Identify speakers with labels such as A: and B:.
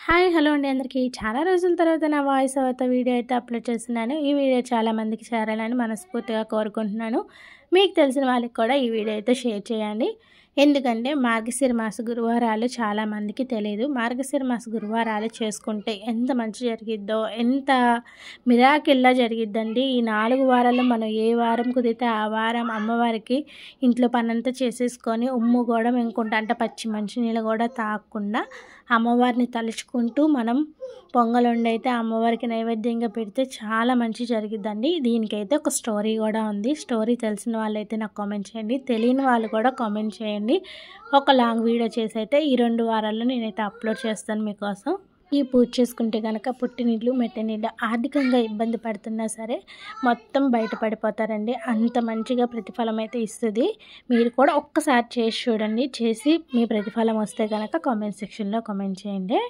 A: Hi hello అండి అందరికీ చాలా రోజుల తర్వాత నా వాయిస్ ఓవర్తో వీడియో అయితే అప్లోడ్ చేస్తున్నాను. ఈ వీడియో చాలా మందికి చేరాలని మనస్ఫూర్తిగా కోరుకుంటున్నాను. మీకు తెలిసిన వాళ్ళకి కూడా ఈ వీడియో అయితే షేర్ చేయండి. ఎందుకంటే మార్గశిర మాస గురువారాలు చాలామందికి తెలియదు. మార్గశిర మాస గురువారాలు చేసుకుంటే ఎంత మంచి జరిగిద్దో, ఎంత మిరాకిల్లా జరిగిద్దండి. ఈ 4 వారాల్లో మనం ఏ వారం కుదిరితే ఆ వారం అమ్మవారికి ఇంట్లో పనంతా చేసేసుకొని ఉమ్ము కూడా ఇంకుంటా అంటే పచ్చి మంచినీళ్ళు కూడా తాగకుండా అమ్మవారిని తలుచుకుంటూ మనం పొంగల్ వండైతే అమ్మవారికి నైవేద్యంగా పెడితే చాలా మంచి జరిగిద్దండి. దీనికైతే ఒక స్టోరీ కూడా ఉంది. స్టోరీ తెలిసిన వాళ్ళైతే నాకు కామెంట్ చేయండి, తెలియని వాళ్ళు కూడా కామెంట్ చేయండి. ఒక లాంగ్ వీడియో చేసి అయితే ఈ 2 వారాల్లో నేనైతే అప్లోడ్ చేస్తాను మీకోసం. ఈ పూజ చేసుకుంటే కనుక పుట్టినీళ్ళు మెట్టనీళ్ళు ఆర్థికంగా ఇబ్బంది పడుతున్నా సరే మొత్తం బయటపడిపోతారండి. అంత మంచిగా ప్రతిఫలం అయితే ఇస్తుంది. మీరు కూడా ఒక్కసారి చేసి చూడండి. చేసి మీ ప్రతిఫలం వస్తే కనుక కామెంట్ సెక్షన్లో కామెంట్ చేయండి.